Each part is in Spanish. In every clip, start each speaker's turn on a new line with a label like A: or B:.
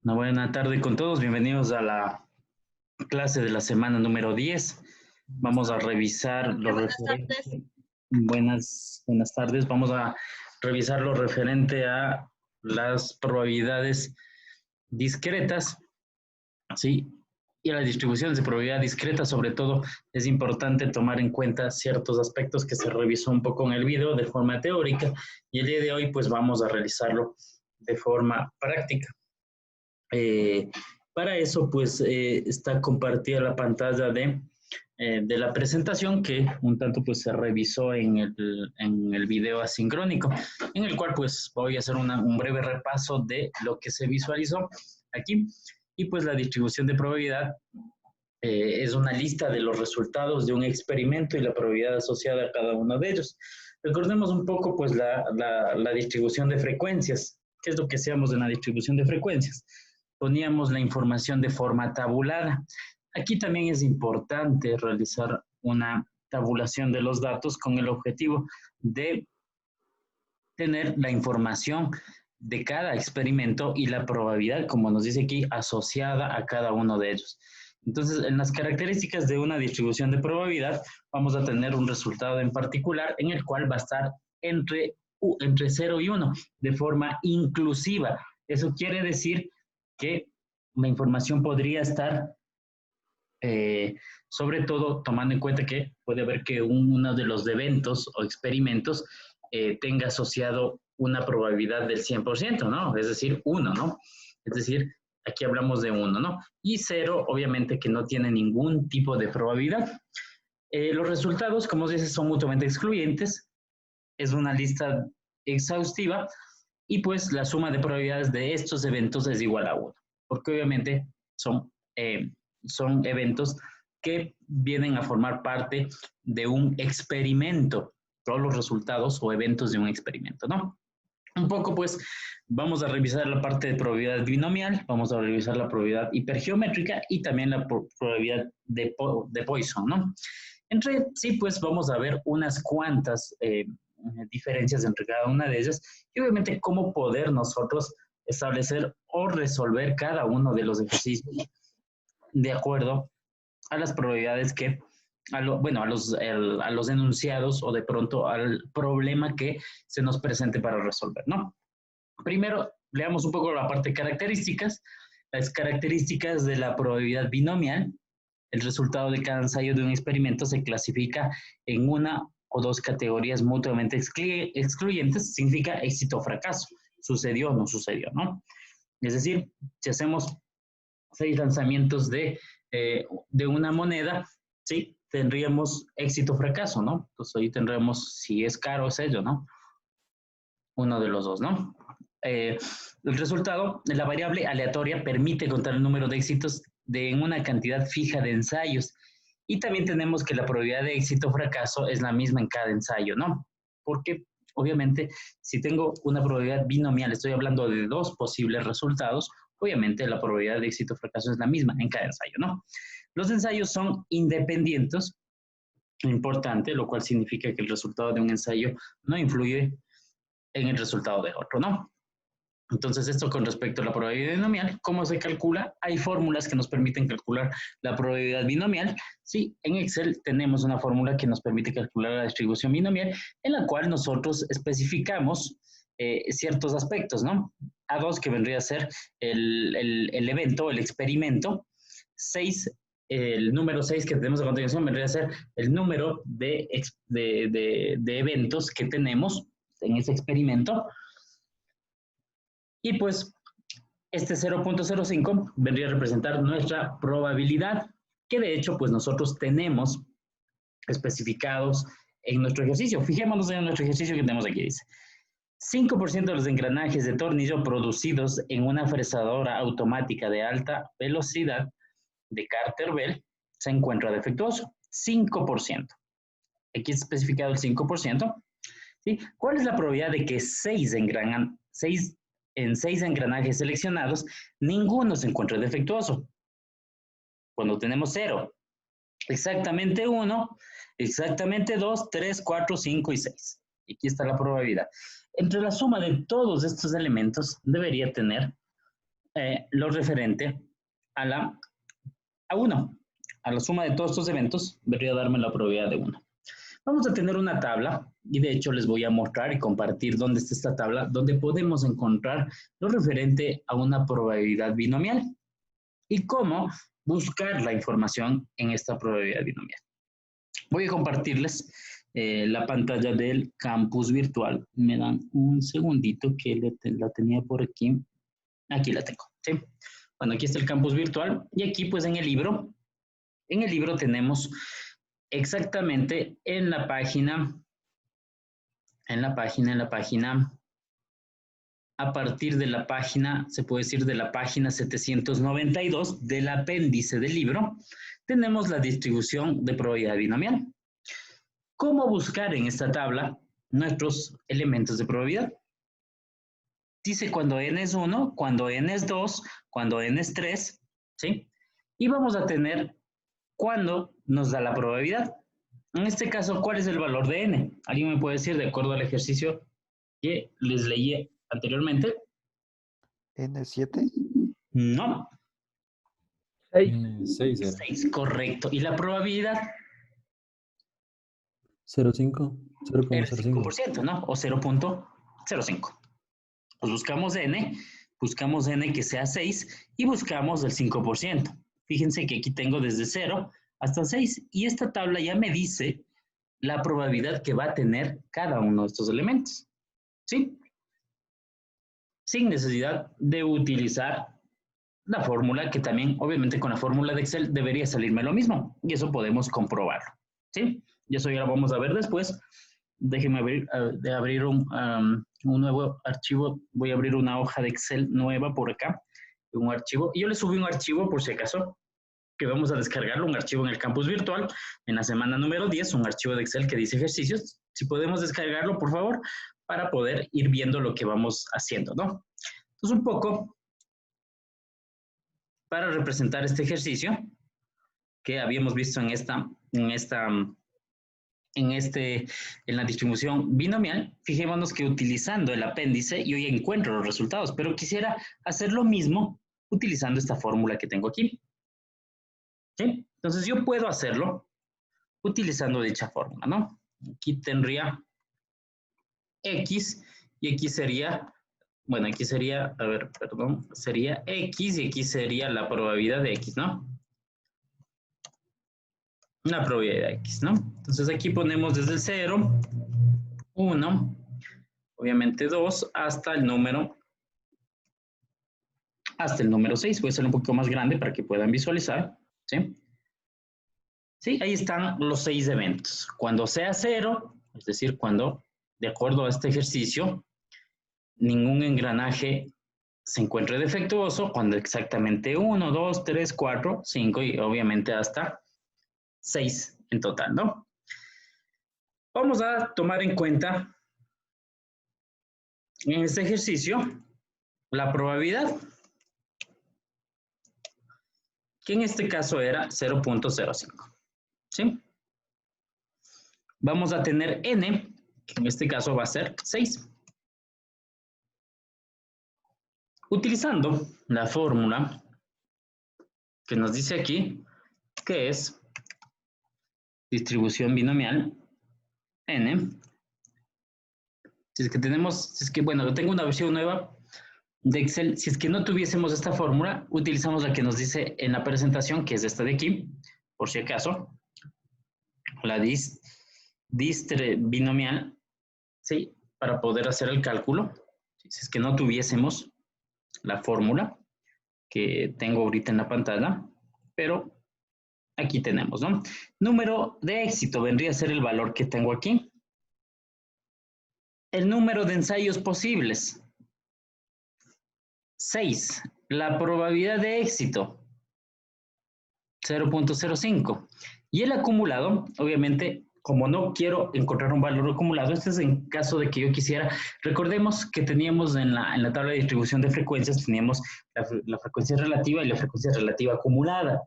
A: Una buena tarde con todos. Bienvenidos a la clase de la semana número 10. Vamos a revisar lo
B: Buenas
A: referente.
B: tardes.
A: Buenas tardes. Vamos a revisar lo referente a las probabilidades discretas, ¿sí? Y a las distribuciones de probabilidad discreta. Sobre todo, es importante tomar en cuenta ciertos aspectos que se revisó un poco en el video de forma teórica, y el día de hoy pues vamos a realizarlo de forma práctica. Para eso, pues, está compartida la pantalla de la presentación que un tanto pues se revisó en el video asincrónico, en el cual pues voy a hacer un breve repaso de lo que se visualizó aquí. Y pues la distribución de probabilidad es una lista de los resultados de un experimento y la probabilidad asociada a cada uno de ellos. Recordemos un poco pues la distribución de frecuencias. ¿Qué es lo que hacíamos en la distribución de frecuencias? Poníamos la información de forma tabulada. Aquí también es importante realizar una tabulación de los datos con el objetivo de tener la información de cada experimento y la probabilidad, como nos dice aquí, asociada a cada uno de ellos. Entonces, en las características de una distribución de probabilidad, vamos a tener un resultado en particular en el cual va a estar entre 0 y 1, de forma inclusiva. Eso quiere decir que la información podría estar, sobre todo tomando en cuenta que puede haber que uno de los eventos o experimentos tenga asociado una probabilidad del 100%, ¿no? Es decir, 1, ¿no? Es decir, aquí hablamos de 1, ¿no? Y 0, obviamente que no tiene ningún tipo de probabilidad. Los resultados, como dices, son mutuamente excluyentes. Es una lista exhaustiva y pues la suma de probabilidades de estos eventos es igual a 1, porque obviamente son eventos que vienen a formar parte de un experimento, todos los resultados o eventos de un experimento, ¿no? Un poco, pues, vamos a revisar la parte de probabilidad binomial, vamos a revisar la probabilidad hipergeométrica y también la probabilidad de Poisson, ¿no? Entre sí, pues, vamos a ver unas cuantas diferencias entre cada una de ellas y obviamente cómo poder nosotros establecer o resolver cada uno de los ejercicios de acuerdo a las probabilidades que, a los enunciados o de pronto al problema que se nos presente para resolver, ¿no? Primero, leamos un poco la parte de características. Las características de la probabilidad binomial. El resultado de cada ensayo de un experimento se clasifica en una o dos categorías mutuamente excluyentes. Significa éxito o fracaso. Sucedió o no sucedió, ¿no? Es decir, si hacemos 6 lanzamientos de una moneda, sí, tendríamos éxito o fracaso, ¿no? Entonces ahí tendremos si es caro o sello, ¿no? Uno de los dos, ¿no? El resultado, la variable aleatoria permite contar el número de éxitos en una cantidad fija de ensayos. Y también tenemos que la probabilidad de éxito o fracaso es la misma en cada ensayo, ¿no? Porque obviamente si tengo una probabilidad binomial, estoy hablando de dos posibles resultados, obviamente la probabilidad de éxito o fracaso es la misma en cada ensayo, ¿no? Los ensayos son independientes, importante, lo cual significa que el resultado de un ensayo no influye en el resultado de otro, ¿no? Entonces, esto con respecto a la probabilidad binomial, ¿cómo se calcula? Hay fórmulas que nos permiten calcular la probabilidad binomial. Sí, en Excel tenemos una fórmula que nos permite calcular la distribución binomial, en la cual nosotros especificamos ciertos aspectos, ¿no? A2, que vendría a ser el evento, el experimento. 6, el número 6 que tenemos a continuación vendría a ser el número de eventos que tenemos en ese experimento. Y pues este 0.05 vendría a representar nuestra probabilidad, que de hecho pues nosotros tenemos especificados en nuestro ejercicio. Fijémonos en nuestro ejercicio que tenemos aquí, dice 5% de los engranajes de tornillo producidos en una fresadora automática de alta velocidad de Carter Bell se encuentra defectuoso. 5%. Aquí es especificado el 5%. ¿Sí? ¿Cuál es la probabilidad de que en 6 engranajes seleccionados, ninguno se encuentre defectuoso? Cuando tenemos 0, exactamente 1, exactamente 2, 3, 4, 5 y 6. Aquí está la probabilidad. Entre la suma de todos estos elementos debería tener lo referente a la suma de todos estos eventos, debería darme la probabilidad de 1. Vamos a tener una tabla, y de hecho les voy a mostrar y compartir dónde está esta tabla, donde podemos encontrar lo referente a una probabilidad binomial y cómo buscar la información en esta probabilidad binomial. Voy a compartirles la pantalla del campus virtual. Me dan un segundito que la tenía por aquí. Aquí la tengo, ¿sí? Bueno, aquí está el campus virtual y aquí pues en el libro tenemos exactamente en la página, a partir de la página, se puede decir de la página 792 del apéndice del libro, tenemos la distribución de probabilidad binomial. ¿Cómo buscar en esta tabla nuestros elementos de probabilidad? Dice cuando n es 1, cuando n es 2, cuando n es 3, ¿sí? Y vamos a tener cuando nos da la probabilidad. En este caso, ¿cuál es el valor de n? ¿Alguien me puede decir de acuerdo al ejercicio que les leí anteriormente?
B: ¿N7?
A: No.
C: 6 era.
A: 6, correcto. ¿Y la probabilidad?
C: 0,5.
A: El
C: 0,05.
A: 5%, ¿no? O 0.05. Pues buscamos n que sea 6 y buscamos el 5%. Fíjense que aquí tengo desde 0 hasta 6 y esta tabla ya me dice la probabilidad que va a tener cada uno de estos elementos, ¿sí? Sin necesidad de utilizar la fórmula, que también, obviamente, con la fórmula de Excel debería salirme lo mismo, y eso podemos comprobarlo, ¿sí? Y eso ya lo vamos a ver después. Déjenme abrir un nuevo archivo. Voy a abrir una hoja de Excel nueva por acá, un archivo. Y yo le subí un archivo, por si acaso, que vamos a descargarlo, un archivo en el campus virtual, en la semana número 10, un archivo de Excel que dice ejercicios. Si podemos descargarlo, por favor, para poder ir viendo lo que vamos haciendo, ¿no? Entonces, un poco para representar este ejercicio que habíamos visto en la distribución binomial, fijémonos que utilizando el apéndice yo ya encuentro los resultados, pero quisiera hacer lo mismo utilizando esta fórmula que tengo aquí. ¿Sí? Entonces yo puedo hacerlo utilizando dicha fórmula, ¿no? Aquí tendría x y aquí sería, bueno, aquí sería, a ver, perdón, sería x y aquí sería la probabilidad de x, ¿no? La probabilidad de x, ¿no? Entonces aquí ponemos desde el 0, 1, obviamente 2, hasta el número 6. Voy a hacerlo un poquito más grande para que puedan visualizar, ¿sí? Sí, ahí están los 6 eventos. Cuando sea 0, es decir, cuando, de acuerdo a este ejercicio, ningún engranaje se encuentre defectuoso, cuando exactamente 1, 2, 3, 4, 5 y obviamente hasta 6 en total, ¿no? Vamos a tomar en cuenta en este ejercicio la probabilidad, que en este caso era 0.05, ¿sí? Vamos a tener n, que en este caso va a ser 6. Utilizando la fórmula que nos dice aquí, que es distribución binomial n. Si es que bueno, tengo una versión nueva de Excel. Si es que no tuviésemos esta fórmula, utilizamos la que nos dice en la presentación, que es esta de aquí, por si acaso, la distre binomial, ¿sí? Para poder hacer el cálculo. Si es que no tuviésemos la fórmula que tengo ahorita en la pantalla, pero aquí tenemos, ¿no? Número de éxito vendría a ser el valor que tengo aquí. El número de ensayos posibles, 6. La probabilidad de éxito, 0.05. Y el acumulado, obviamente, como no quiero encontrar un valor acumulado, este es en caso de que yo quisiera. Recordemos que teníamos en la tabla de distribución de frecuencias, teníamos la frecuencia relativa y la frecuencia relativa acumulada.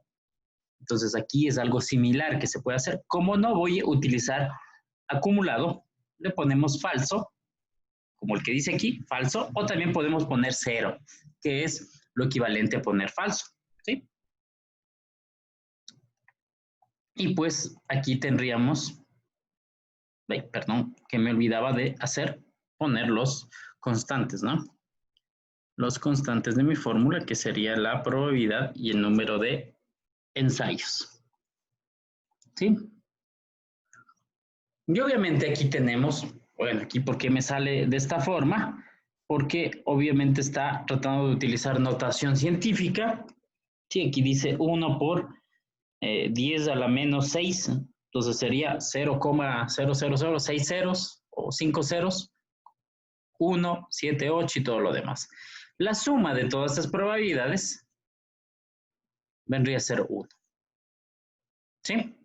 A: Entonces aquí es algo similar que se puede hacer. Como no voy a utilizar acumulado, le ponemos falso, como el que dice aquí, falso, o también podemos poner 0, que es lo equivalente a poner falso, ¿sí? Y pues aquí tendríamos, perdón, que me olvidaba de hacer, poner los constantes, ¿no? Los constantes de mi fórmula, que sería la probabilidad y el número de ensayos, ¿sí? Y obviamente aquí tenemos, bueno, aquí ¿por qué me sale de esta forma? Porque obviamente está tratando de utilizar notación científica. Sí, aquí dice 1 por 10 a la menos 6, entonces sería 0,000, 6 ceros o 5 ceros, 1, 7, 8 y todo lo demás. La suma de todas estas probabilidades vendría a ser 1. ¿Sí?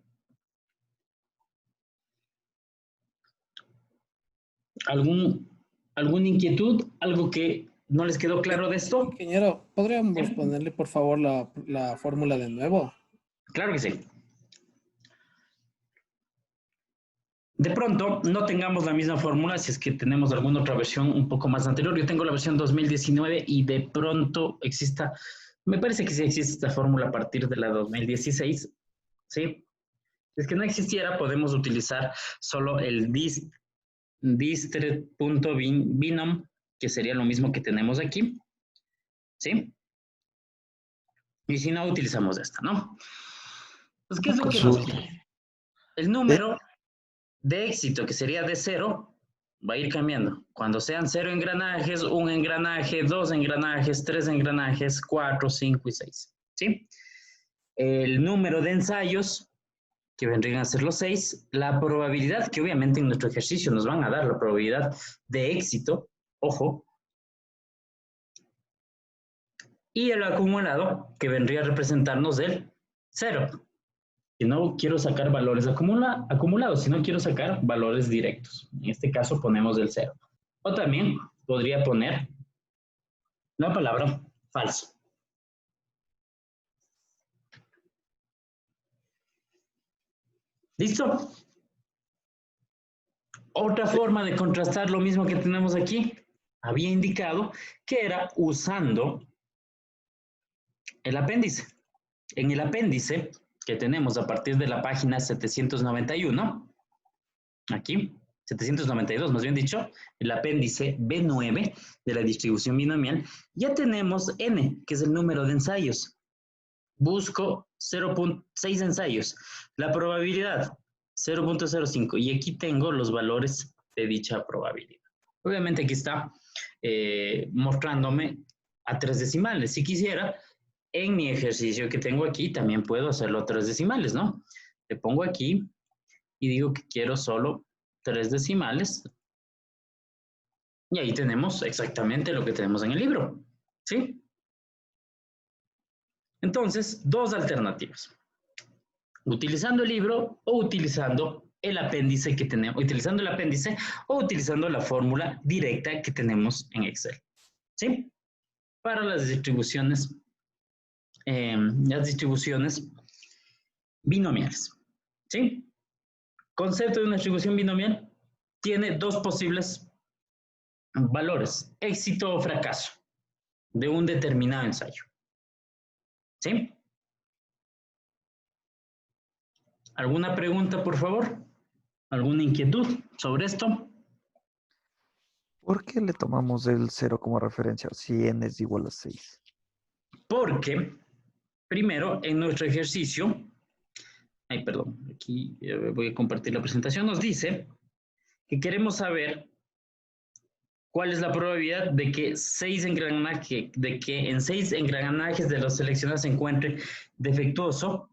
A: ¿Alguna inquietud? ¿Algo que no les quedó claro de esto?
C: Ingeniero, ¿podríamos
A: ¿Sí?
C: ponerle por favor la fórmula de nuevo?
A: Claro que sí. De pronto, no tengamos la misma fórmula si es que tenemos alguna otra versión un poco más anterior. Yo tengo la versión 2019 y de pronto exista, me parece que sí existe esta fórmula a partir de la 2016, ¿sí? Si es que no existiera, podemos utilizar solo el distret.binom, que sería lo mismo que tenemos aquí, ¿sí? Y si no, utilizamos esta, ¿no? Pues, ¿qué es lo que nos pide? El número de éxito, que sería de 0, va a ir cambiando. Cuando sean 0 engranajes, 1 engranaje, 2 engranajes, 3 engranajes, 4, 5 y 6, ¿sí? El número de ensayos, que vendrían a ser los 6, la probabilidad, que obviamente en nuestro ejercicio nos van a dar la probabilidad de éxito, ojo, y el acumulado, que vendría a representarnos el 0. Si no quiero sacar valores acumulados, si no quiero sacar valores directos. En este caso ponemos el 0. O también podría poner la palabra falso. ¿Listo? Otra forma de contrastar lo mismo que tenemos aquí, había indicado que era usando el apéndice. En el apéndice que tenemos a partir de la página 791, aquí, 792 más bien dicho, el apéndice B9 de la distribución binomial, ya tenemos n, que es el número de ensayos. Busco 0.6 ensayos. La probabilidad, 0.05. Y aquí tengo los valores de dicha probabilidad. Obviamente aquí está mostrándome a 3 decimales. Si quisiera, en mi ejercicio que tengo aquí, también puedo hacerlo a 3 decimales, ¿no? Le pongo aquí y digo que quiero solo 3 decimales. Y ahí tenemos exactamente lo que tenemos en el libro, ¿sí? Entonces, dos alternativas. Utilizando el libro o utilizando el apéndice que tenemos, utilizando el apéndice o utilizando la fórmula directa que tenemos en Excel, ¿sí? Para las distribuciones binomiales, ¿sí? Concepto de una distribución binomial tiene dos posibles valores, éxito o fracaso de un determinado ensayo, ¿sí? ¿Alguna pregunta, por favor? ¿Alguna inquietud sobre esto?
B: ¿Por qué le tomamos el 0 como referencia si n es igual a 6?
A: Porque, primero, en nuestro ejercicio, perdón, aquí voy a compartir la presentación, nos dice que queremos saber cuál es la probabilidad de que en 6 engranajes de los seleccionados se encuentre defectuoso,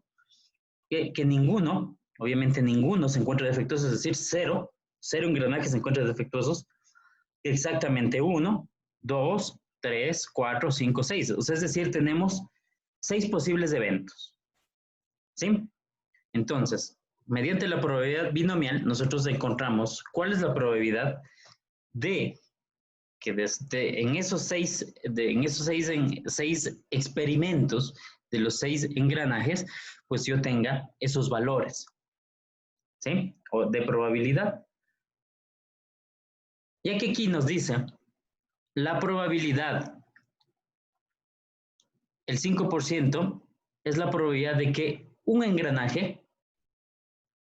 A: que ninguno, obviamente ninguno se encuentra defectuoso, es decir, 0 engranajes se encuentran defectuosos, exactamente 1, 2, 3, 4, 5, 6. O sea, es decir, tenemos 6 posibles eventos, ¿sí? Entonces, mediante la probabilidad binomial, nosotros encontramos cuál es la probabilidad de que en esos 6 experimentos de los 6 engranajes, pues yo tenga esos valores, ¿sí? O de probabilidad. Ya que aquí nos dice la probabilidad el 5% es la probabilidad de que un engranaje,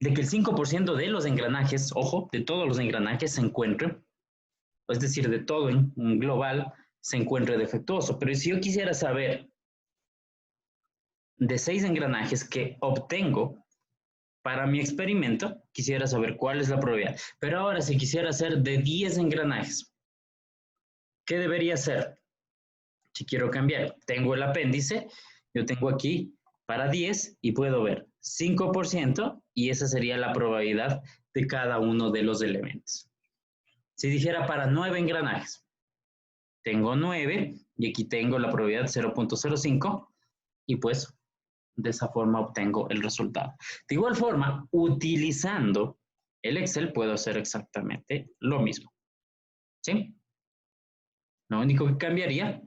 A: de que el 5% de los engranajes, ojo, de todos los engranajes se encuentre, es decir, de todo en global, se encuentre defectuoso. Pero si yo quisiera saber de 6 engranajes que obtengo para mi experimento, quisiera saber cuál es la probabilidad. Pero ahora, si quisiera hacer de 10 engranajes, ¿qué debería hacer? Si quiero cambiar, tengo el apéndice, yo tengo aquí para 10 y puedo ver 5% y esa sería la probabilidad de cada uno de los elementos. Si dijera para 9 engranajes, tengo 9 y aquí tengo la probabilidad 0.05 y pues de esa forma obtengo el resultado. De igual forma, utilizando el Excel puedo hacer exactamente lo mismo. ¿Sí? Lo único que cambiaría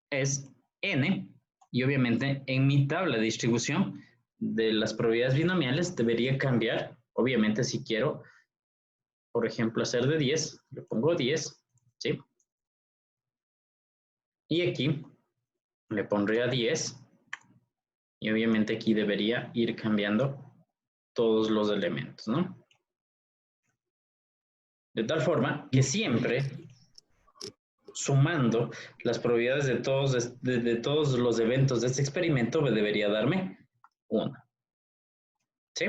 A: es n y obviamente en mi tabla de distribución de las probabilidades binomiales debería cambiar, obviamente si quiero, por ejemplo, hacer de 10, le pongo 10, ¿sí? Y aquí le pondría 10 y obviamente aquí debería ir cambiando todos los elementos, ¿no? De tal forma que siempre sumando las probabilidades de todos los eventos de este experimento me debería darme 1. ¿Sí?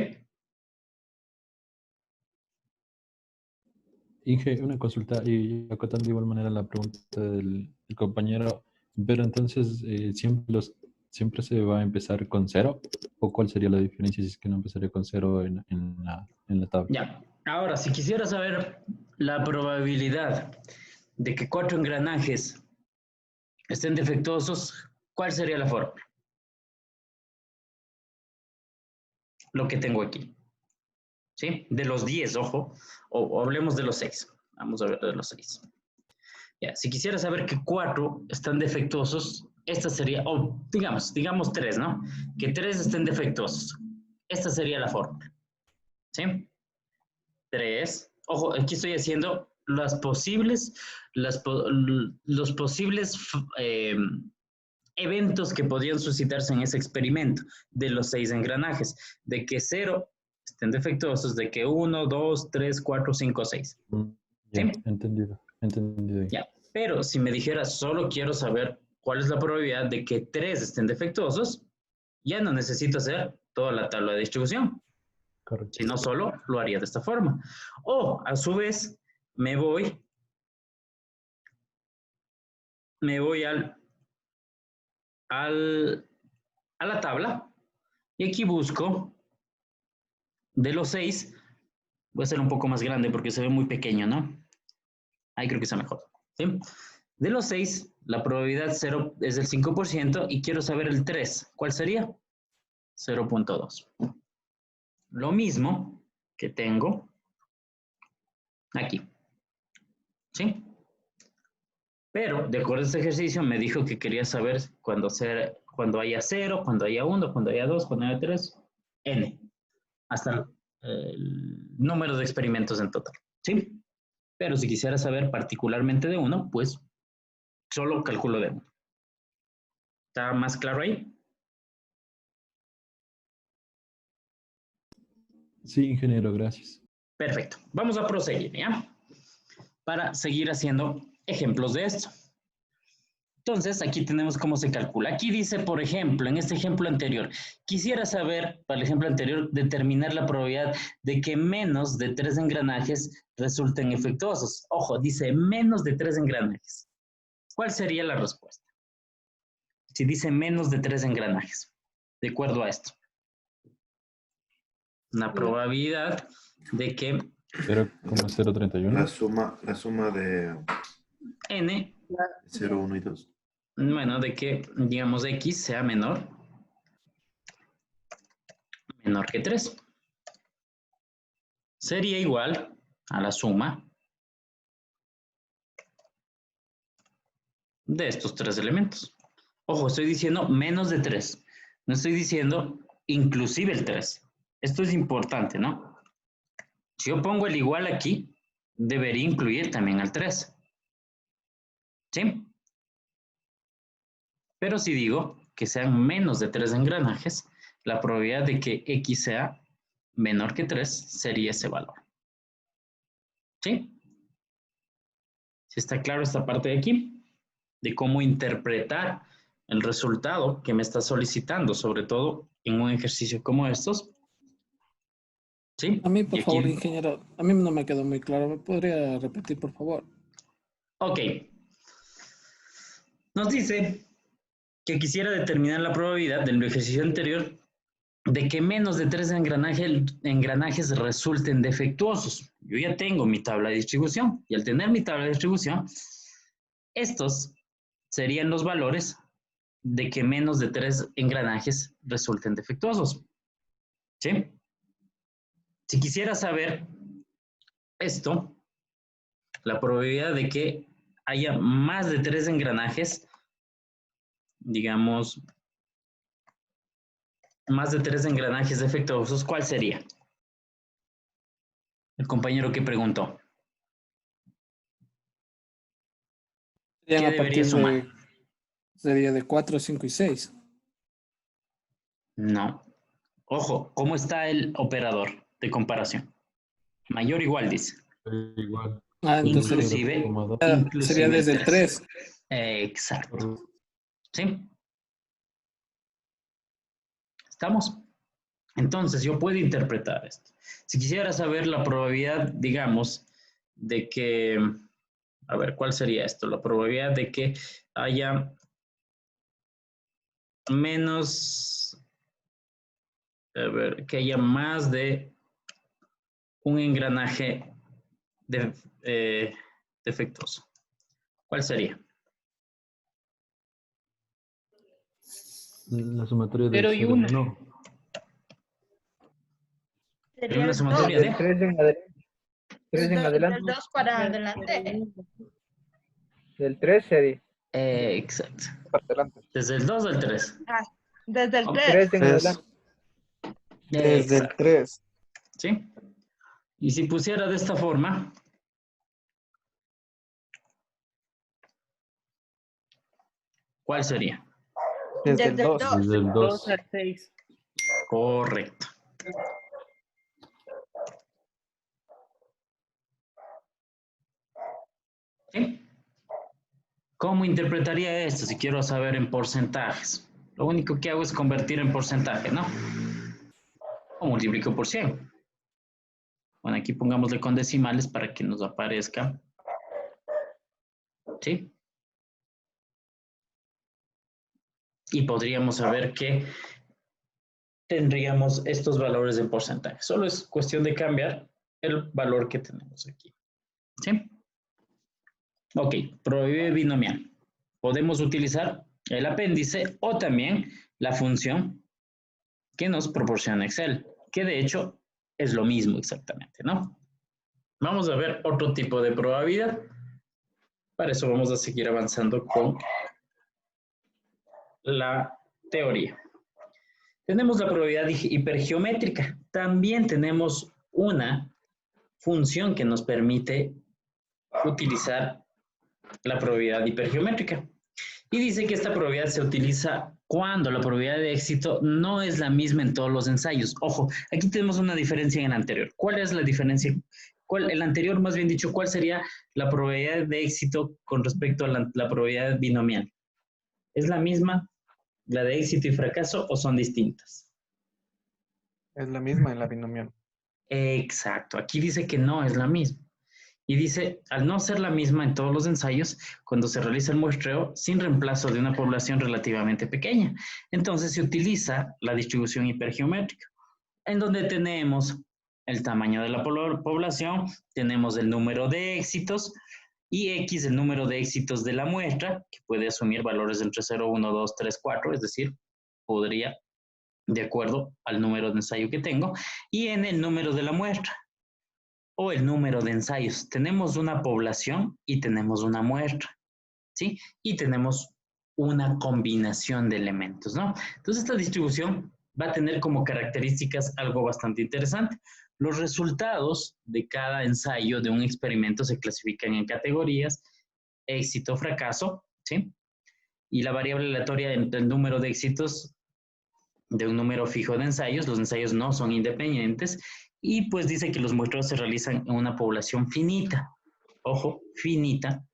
D: Inge, una consulta y acotando de igual manera la pregunta del compañero, pero entonces siempre se va a empezar con 0, ¿o cuál sería la diferencia si es que no empezaría con 0 en la tabla?
A: Ya. Ahora, si quisiera saber la probabilidad de que 4 engranajes estén defectuosos, ¿cuál sería la fórmula? Lo que tengo aquí. ¿Sí? De los 10, ojo, o hablemos de los 6. Vamos a ver de los 6. Ya, si quisiera saber que 4 están defectuosos, esta sería, o digamos 3, ¿no? Que 3 estén defectuosos. Esta sería la fórmula. ¿Sí? 3. Ojo, aquí estoy haciendo los posibles eventos que podrían suscitarse en ese experimento de los 6 engranajes. De que 0 estén defectuosos, de que 1, 2, 3, 4, 5, 6.
D: Ya,
A: ¿Sí?
D: entendido.
A: Ya, pero si me dijeras solo quiero saber cuál es la probabilidad de que 3 estén defectuosos, ya no necesito hacer toda la tabla de distribución.
D: Correcto.
A: Si no, solo lo haría de esta forma. O, a su vez, me voy a la tabla y aquí busco de los 6, voy a hacer un poco más grande porque se ve muy pequeño, ¿no? Ahí creo que está mejor. ¿Sí? De los 6, la probabilidad 0 es del 5% y quiero saber el 3. ¿Cuál sería? 0.2. Lo mismo que tengo aquí. ¿Sí? Pero, de acuerdo a este ejercicio, me dijo que quería saber cuando haya 0, cuando haya 1, cuando haya 2, cuando haya 3, n. Hasta el número de experimentos en total. ¿Sí? Pero si quisiera saber particularmente de 1, pues solo calculo de 1. ¿Está más claro ahí?
D: Sí, ingeniero, gracias.
A: Perfecto. Vamos a proseguir, ¿ya? Para seguir haciendo ejemplos de esto. Entonces, aquí tenemos cómo se calcula. Aquí dice, por ejemplo, en este ejemplo anterior, quisiera saber, para el ejemplo anterior, determinar la probabilidad de que menos de 3 engranajes resulten efectuosos. Ojo, dice menos de 3 engranajes. ¿Cuál sería la respuesta? Si dice menos de 3 engranajes, de acuerdo a esto. Una probabilidad de que
D: 0,031.
E: La suma de
A: n,
E: 0, 1 y 2.
A: bueno, de que, digamos, x sea menor que 3. Sería igual a la suma de estos 3 elementos. Ojo, estoy diciendo menos de 3. No estoy diciendo inclusive el 3. Esto es importante, ¿no? Si yo pongo el igual aquí, debería incluir también al 3. ¿Sí? Pero si digo que sean menos de 3 engranajes, la probabilidad de que X sea menor que 3 sería ese valor. ¿Sí? ¿Sí está claro esta parte de aquí? De cómo interpretar el resultado que me está solicitando, sobre todo en un ejercicio como estos. ¿Sí?
C: A mí,
A: Y
C: por
A: aquí-
C: favor, ingeniero, a mí no me quedó muy claro. ¿Me podría repetir, por favor?
A: Ok. Nos dice que quisiera determinar la probabilidad del ejercicio anterior de que menos de 3 engranajes resulten defectuosos. Yo ya tengo mi tabla de distribución y al tener mi tabla de distribución, estos serían los valores de que menos de 3 engranajes resulten defectuosos. ¿Sí? Si quisiera saber esto, la probabilidad de que haya más de 3 engranajes, digamos, más de 3 engranajes defectuosos, ¿cuál sería? El compañero que preguntó.
C: Serían
A: ¿Qué
C: a
A: debería
C: partir
A: sumar?
C: sería de 4, 5 y 6.
A: No. Ojo, ¿cómo está el operador de comparación? Mayor o igual, dice.
D: Igual.
C: Ah, entonces
A: Inclusive,
D: 0,2.
C: sería
A: inclusive
C: desde el 3.
A: Exacto. ¿Sí? ¿Estamos? Entonces, yo puedo interpretar esto. Si quisiera saber la probabilidad, digamos, de que, a ver, ¿cuál sería esto? La probabilidad de que haya menos, a ver, que haya más de un engranaje defectuoso. ¿Cuál sería?
D: La sumatoria del
F: 0 y
D: 0 y
F: 1.
D: 1.
A: ¿Pero
G: Sería
A: una
G: el
A: sumatoria
H: Del
A: de?
H: 3 en adelante. 3 en adelante.
G: del 2 para adelante.
H: Del 3 sería.
A: Exacto.
B: Para adelante.
A: Desde el 2 al 3.
G: Ah, desde el
A: Ok.
G: 3.
H: 3 en
B: Es
H: adelante.
B: desde el
A: Exacto.
B: 3.
A: ¿Sí? Y si pusiera de esta forma, ¿cuál sería?
B: Desde el
G: Desde el
B: 2.
G: 2.
D: Desde el 2.
F: 2 al 6.
A: Correcto. ¿Sí? ¿Cómo interpretaría esto si quiero saber en porcentajes? Lo único que hago es convertir en porcentaje, ¿no? O multiplico por 100. Bueno, aquí pongámosle con decimales para que nos aparezca. ¿Sí? Y podríamos saber que tendríamos estos valores en porcentaje. Solo es cuestión de cambiar el valor que tenemos aquí. ¿Sí? Ok, probabilidad binomial. Podemos utilizar el apéndice o también la función que nos proporciona Excel, que de hecho es lo mismo exactamente, ¿no? Vamos a ver otro tipo de probabilidad. Para eso vamos a seguir avanzando con la teoría. Tenemos la probabilidad hipergeométrica. También tenemos una función que nos permite utilizar la probabilidad hipergeométrica. Y dice que esta probabilidad se utiliza cuando la probabilidad de éxito no es la misma en todos los ensayos. Ojo, aquí tenemos una diferencia en el anterior. ¿Cuál es la diferencia? El anterior, más bien dicho, ¿cuál sería la probabilidad de éxito con respecto a la probabilidad binomial? ¿Es la misma la de éxito y fracaso o son distintas?
B: Es la misma en la binomial.
A: Exacto, aquí dice que no es la misma. Y dice, al no ser la misma en todos los ensayos, cuando se realiza el muestreo sin reemplazo de una población relativamente pequeña, entonces se utiliza la distribución hipergeométrica, en donde tenemos el tamaño de la población, tenemos el número de éxitos y X, el número de éxitos de la muestra, que puede asumir valores entre 0, 1, 2, 3, 4, es decir, podría, de acuerdo al número de ensayo que tengo, y en el número de la muestra o el número de ensayos. Tenemos una población y tenemos una muestra, ¿sí? Y tenemos una combinación de elementos, ¿no? Entonces, esta distribución va a tener como características algo bastante interesante. Los resultados de cada ensayo de un experimento se clasifican en categorías, éxito, fracaso, ¿sí? y la variable aleatoria entre el número de éxitos de un número fijo de ensayos. Los ensayos no son independientes y pues dice que los muestreos se realizan en una población finita. Ojo, finita.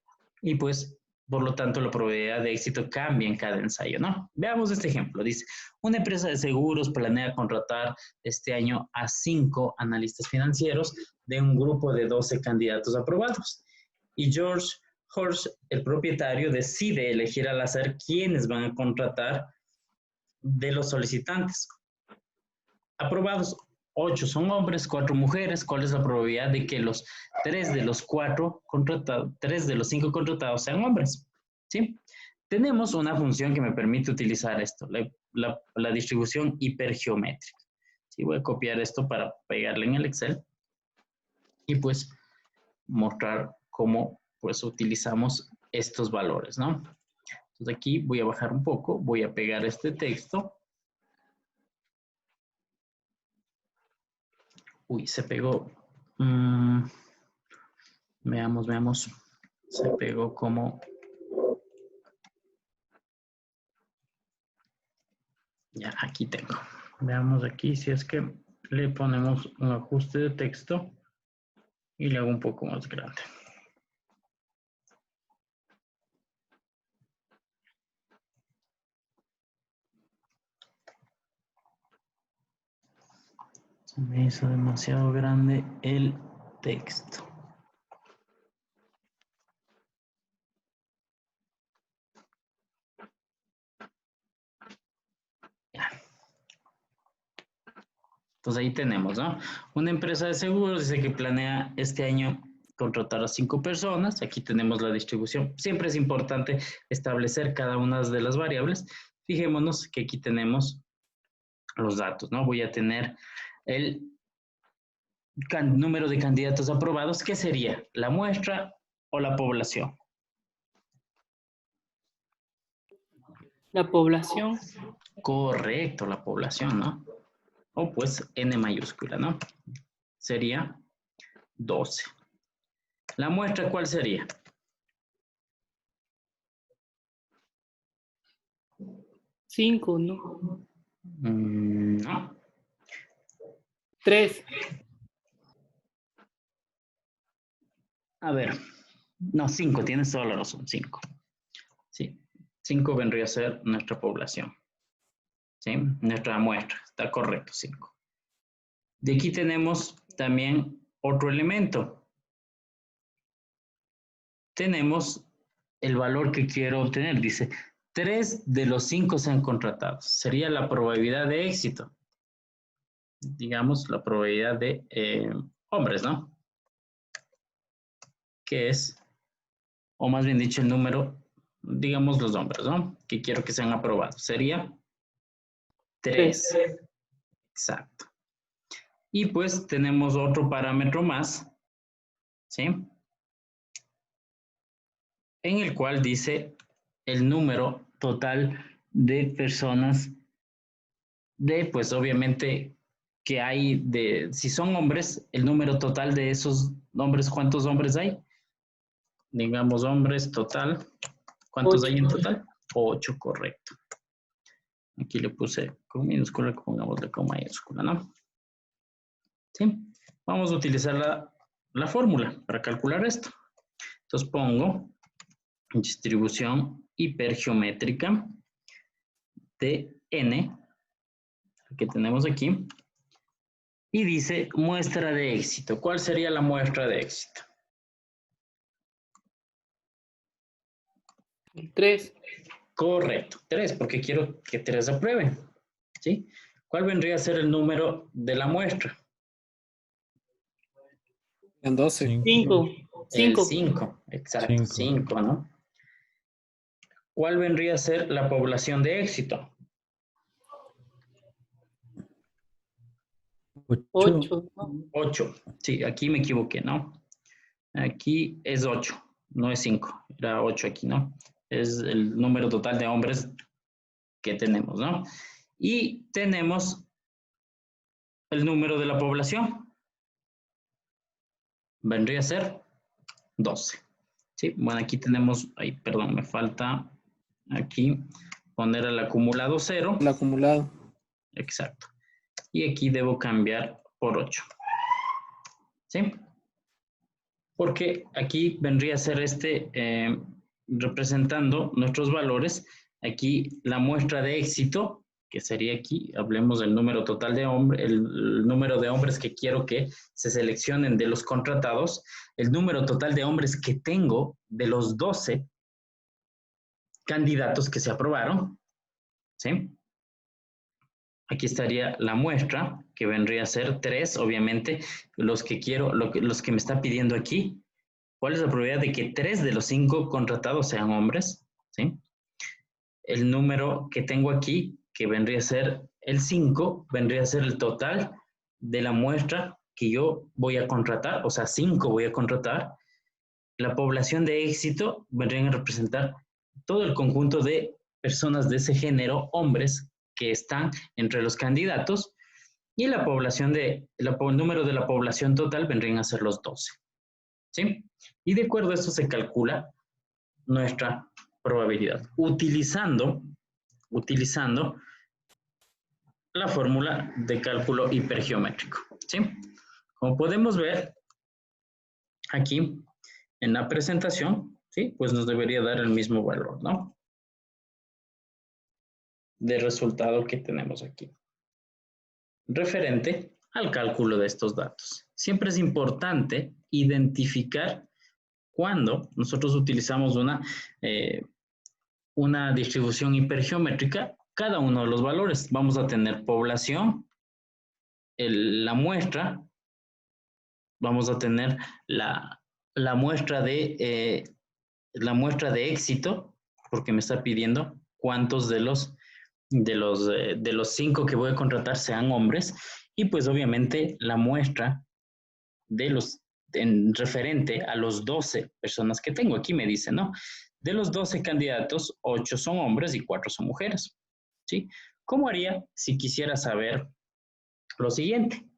A: Y pues, por lo tanto, la probabilidad de éxito cambia en cada ensayo, ¿no? Veamos este ejemplo. Dice, una empresa de seguros planea contratar este año a 5 analistas financieros de un grupo de 12 candidatos aprobados. Y George Horst, el propietario, decide elegir al azar quiénes van a contratar de los solicitantes. Aprobados, 8 son hombres, 4 mujeres. ¿Cuál es la probabilidad de que los 3 de los 4 contratados, 3 de los 5 contratados sean hombres? ¿Sí? Tenemos una función que me permite utilizar esto, la distribución hipergeométrica. ¿Sí? Voy a copiar esto para pegarle en el Excel y pues mostrar cómo pues utilizamos estos valores, ¿no? Entonces aquí voy a bajar un poco, voy a pegar este texto. Uy, se pegó. Veamos. Se pegó como... Ya, aquí tengo. Veamos aquí si es que le ponemos un ajuste de texto y le hago un poco más grande. Se me hizo demasiado grande el texto. Ya. Entonces ahí tenemos, ¿no? Una empresa de seguros dice que planea este año contratar a 5 personas. Aquí tenemos la distribución. Siempre es importante establecer cada una de las variables. Fijémonos que aquí tenemos los datos, ¿no? Voy a tener el número de candidatos aprobados. ¿Qué sería? ¿La muestra o la población?
F: La población.
A: Correcto, la población, ¿no? O pues N mayúscula, ¿no? Sería 12. ¿La muestra cuál sería?
F: 5, ¿no?
A: No.
F: 3.
A: A ver. No, 5, tienes toda la razón, 5. Sí, 5 vendría a ser nuestra población. ¿Sí? Nuestra muestra, está correcto, 5. De aquí tenemos también otro elemento. Tenemos el valor que quiero obtener. Dice, 3 de los 5 sean contratados. Sería la probabilidad de éxito. Digamos, la probabilidad de hombres, ¿no? Que es, o más bien dicho, el número, digamos los hombres, ¿no? Que quiero que sean aprobados. Sería 3. Exacto. Y pues tenemos otro parámetro más, ¿sí? En el cual dice el número total de personas pues obviamente que hay si son hombres, el número total de esos hombres, ¿cuántos hombres hay? Digamos hombres total, ¿cuántos
F: 8.
A: hay en total? 8, correcto. Aquí le puse con minúscula, pongámosle con mayúscula, ¿no? ¿Sí? Vamos a utilizar la fórmula para calcular esto. Entonces pongo distribución hipergeométrica de n, que tenemos aquí, y dice muestra de éxito. ¿Cuál sería la muestra de éxito?
F: 3.
A: Correcto, 3, porque quiero que 3 aprueben. ¿Sí? ¿Cuál vendría a ser el número de la muestra?
C: En 12.
F: 5.
A: El 5, exacto, 5, ¿no? ¿Cuál vendría a ser la población de éxito?
F: 8.
A: 8. Sí, aquí me equivoqué, ¿no? Aquí es 8, no es 5. Era 8 aquí, ¿no? Es el número total de hombres que tenemos, ¿no? Y tenemos el número de la población. Vendría a ser 12. Sí, bueno, aquí tenemos, ay, perdón, me falta aquí poner el acumulado 0.
C: El acumulado.
A: Exacto. Y aquí debo cambiar por 8. ¿Sí? Porque aquí vendría a ser representando nuestros valores. Aquí la muestra de éxito, que sería aquí, hablemos del número total de hombres, el número de hombres que quiero que se seleccionen de los contratados, el número total de hombres que tengo de los 12 candidatos que se aprobaron, ¿sí? Aquí estaría la muestra, que vendría a ser 3, obviamente, los que quiero, los que me está pidiendo aquí. ¿Cuál es la probabilidad de que 3 de los 5 contratados sean hombres? ¿Sí? El número que tengo aquí, que vendría a ser el 5, vendría a ser el total de la muestra que yo voy a contratar, o sea, 5 voy a contratar. La población de éxito vendrían a representar todo el conjunto de personas de ese género, hombres, que están entre los candidatos, y la población el número de la población total vendrían a ser los 12. ¿Sí? Y de acuerdo a esto se calcula nuestra probabilidad, utilizando la fórmula de cálculo hipergeométrico. ¿Sí? Como podemos ver aquí en la presentación, ¿sí? Pues nos debería dar el mismo valor, ¿no? De resultado que tenemos aquí, referente al cálculo de estos datos. Siempre es importante identificar cuando nosotros utilizamos una distribución hipergeométrica, cada uno de los valores. Vamos a tener población, la muestra, vamos a tener la muestra de éxito, porque me está pidiendo cuántos de los 5 que voy a contratar sean hombres, y pues obviamente la muestra en referente a los 12 personas que tengo. Aquí me dice, ¿no? De los 12 candidatos, 8 son hombres y 4 son mujeres. ¿Sí? ¿Cómo haría si quisiera saber lo siguiente?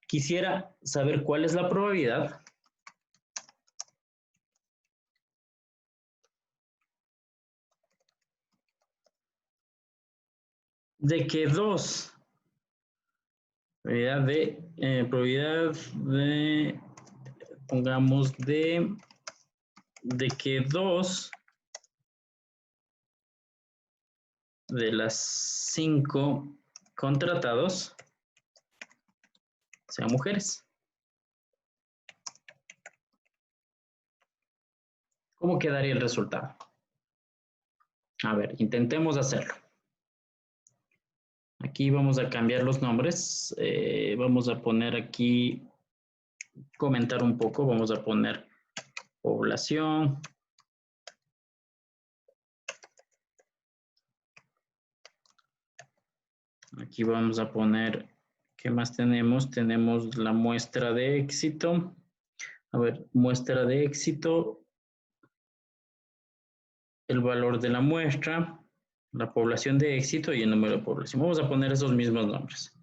A: Quisiera saber cuál es la probabilidad de que pongamos de que 2 de las 5 contratados sean mujeres. ¿Cómo quedaría el resultado? A ver, intentemos hacerlo. Aquí vamos a cambiar los nombres. Vamos a poner aquí, comentar un poco. Vamos a poner población. Aquí vamos a poner, ¿qué más tenemos? Tenemos la muestra de éxito. A ver, muestra de éxito. El valor de la muestra, la población de éxito y el número de población. Vamos a poner esos mismos nombres.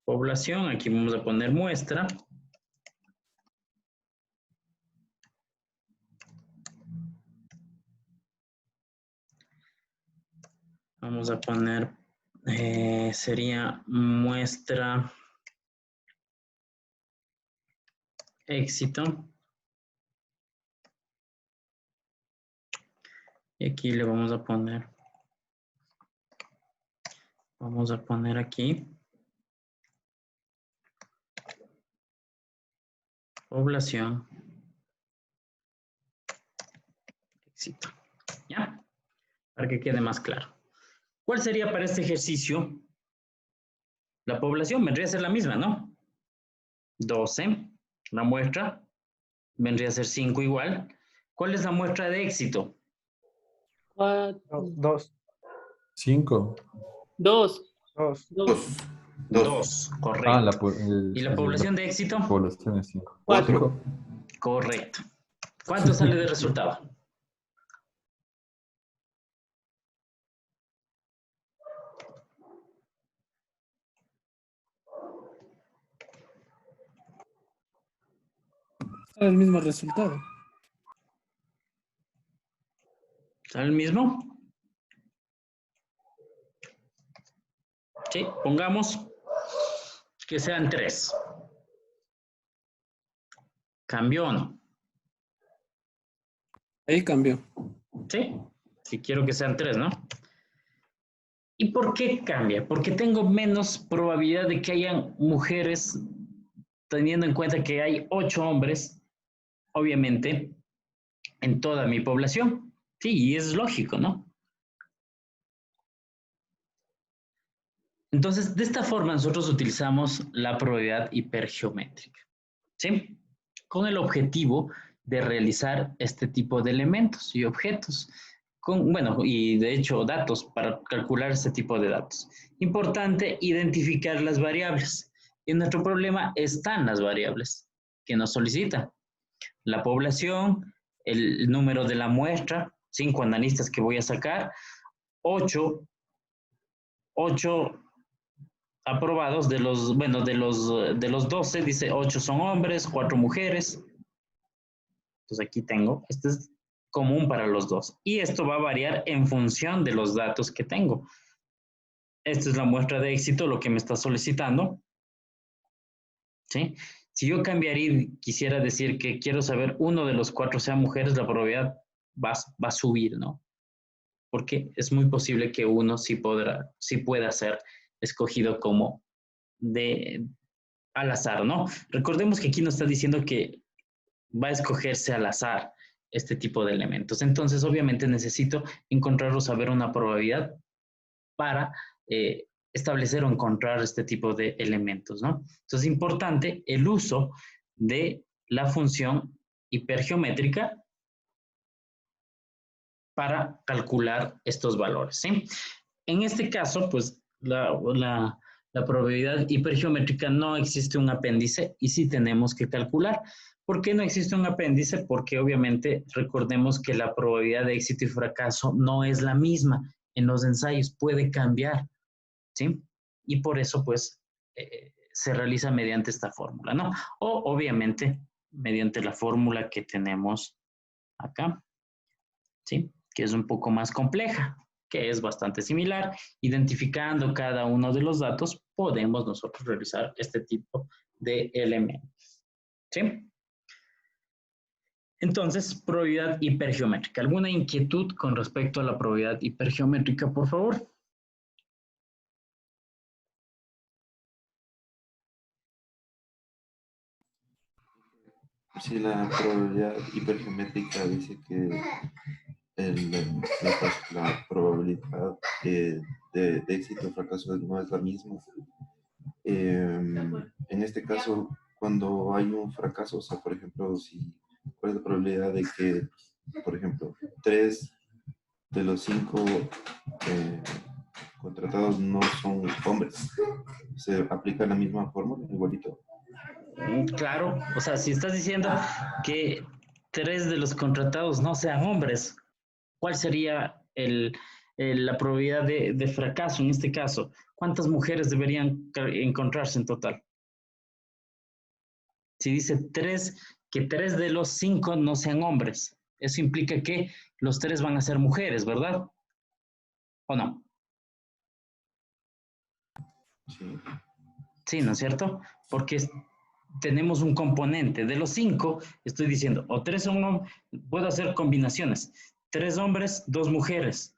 A: Población, aquí vamos a poner muestra. Vamos a poner, sería muestra éxito. Y aquí le vamos a poner aquí población éxito. ¿Ya? Para que quede más claro. ¿Cuál sería para este ejercicio? La población vendría a ser la misma, ¿no? 12. La muestra vendría a ser 5 igual. ¿Cuál es la muestra de éxito?
H: 2.
D: 5.
F: 2.
H: 2.
F: 2.
A: 2, correcto. ¿Y la población de éxito?
D: Población es 5.
F: 4.
A: Correcto. ¿Cuánto sale de resultado?
C: El mismo resultado.
A: ¿Sale el mismo? Sí, pongamos que sean 3. ¿Cambió o no?
C: Ahí cambió.
A: Sí, si quiero que sean 3, ¿no? ¿Y por qué cambia? Porque tengo menos probabilidad de que hayan mujeres, teniendo en cuenta que hay 8 hombres, obviamente, en toda mi población. Sí, y es lógico, ¿no? Entonces, de esta forma nosotros utilizamos la probabilidad hipergeométrica, ¿sí? Con el objetivo de realizar este tipo de elementos y objetos, bueno, y de hecho datos para calcular este tipo de datos. Importante identificar las variables. En nuestro problema están las variables que nos solicitan. La población, el número de la muestra, 5 analistas que voy a sacar, 8 aprobados de los, bueno, de los 12, dice 8 son hombres, 4 mujeres. Entonces aquí tengo, este es común para los dos. Y esto va a variar en función de los datos que tengo. Esta es la muestra de éxito, lo que me está solicitando. ¿Sí? Si yo cambiaría y quisiera decir que quiero saber uno de los 4 sean mujeres, la probabilidad va a subir, ¿no? Porque es muy posible que uno sí pueda ser escogido como al azar, ¿no? Recordemos que aquí nos está diciendo que va a escogerse al azar este tipo de elementos. Entonces, obviamente necesito encontrar o saber una probabilidad para establecer o encontrar este tipo de elementos, ¿no? Entonces, es importante el uso de la función hipergeométrica para calcular estos valores, ¿sí? En este caso, pues, la probabilidad hipergeométrica no existe un apéndice y sí tenemos que calcular. ¿Por qué no existe un apéndice? Porque obviamente recordemos que la probabilidad de éxito y fracaso no es la misma en los ensayos, puede cambiar, ¿sí? Y por eso, pues, se realiza mediante esta fórmula, ¿no? O obviamente mediante la fórmula que tenemos acá, ¿sí? Que es un poco más compleja, que es bastante similar. Identificando cada uno de los datos, podemos nosotros realizar este tipo de elementos, ¿sí? Entonces, probabilidad hipergeométrica. ¿Alguna inquietud con respecto a la probabilidad hipergeométrica, por favor?
E: Si la probabilidad hipergeométrica dice que la probabilidad de éxito o fracaso no es la misma. En este caso, cuando hay un fracaso, o sea, por ejemplo, ¿cuál es la probabilidad de que, por ejemplo, 3 de los 5 contratados no son hombres? ¿Se aplica la misma fórmula, igualito?
A: Claro, o sea, si estás diciendo que 3 de los contratados no sean hombres, ¿cuál sería la probabilidad de fracaso en este caso? ¿Cuántas mujeres deberían encontrarse en total? Si dice 3, que 3 de los 5 no sean hombres, eso implica que los 3 van a ser mujeres, ¿verdad? ¿O no?
E: Sí.
A: Sí, ¿no es cierto? Porque tenemos un componente. De los 5, estoy diciendo, o 3 son hombres, puedo hacer combinaciones. 3 hombres, 2 mujeres.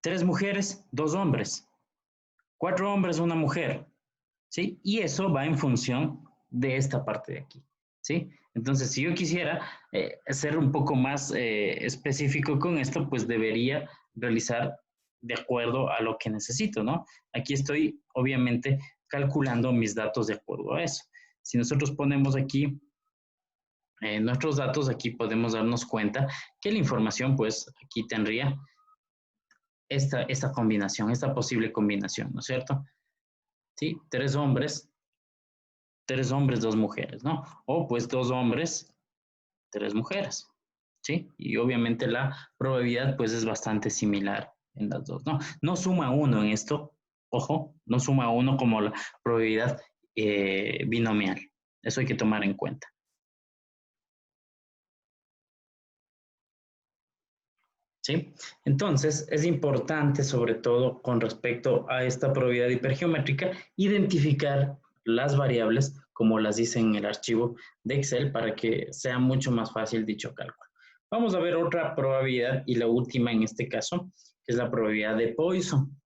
A: 3 mujeres, 2 hombres. 4 hombres, 1 mujer. ¿Sí? Y eso va en función de esta parte de aquí. ¿Sí? Entonces, si yo quisiera ser un poco más específico con esto, pues debería realizar de acuerdo a lo que necesito, ¿no? Aquí estoy, obviamente, calculando mis datos de acuerdo a eso. Si nosotros ponemos aquí nuestros datos, aquí podemos darnos cuenta que la información, pues, aquí tendría esta combinación, esta posible combinación, ¿no es cierto? ¿Sí? 3 hombres, 2 mujeres, ¿no? O pues 2 hombres, 3 mujeres, ¿sí? Y obviamente la probabilidad, pues, es bastante similar en las dos, ¿no? No suma 1 en esto, ojo, no suma 1 como la probabilidad binomial. Eso hay que tomar en cuenta. ¿sí? Entonces, es importante, sobre todo con respecto a esta probabilidad hipergeométrica, identificar las variables como las dice en el archivo de Excel para que sea mucho más fácil dicho cálculo. Vamos a ver otra probabilidad y la última en este caso, que es la probabilidad de Poisson.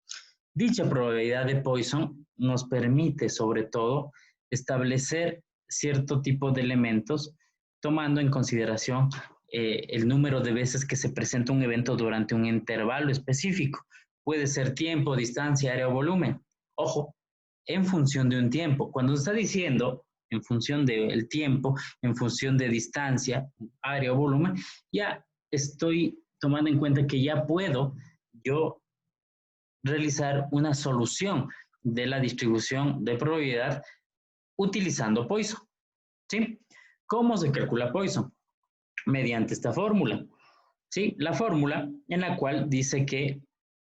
A: Dicha probabilidad de Poisson nos permite, sobre todo, establecer cierto tipo de elementos tomando en consideración el número de veces que se presenta un evento durante un intervalo específico. Puede ser tiempo, distancia, área o volumen. Ojo, en función de un tiempo. Cuando está diciendo en función del tiempo, en función de distancia, área o volumen, ya estoy tomando en cuenta que ya puedo yo realizar una solución de la distribución de probabilidad utilizando Poisson, ¿sí? ¿Cómo se calcula Poisson? Mediante esta fórmula, ¿sí? La fórmula en la cual dice que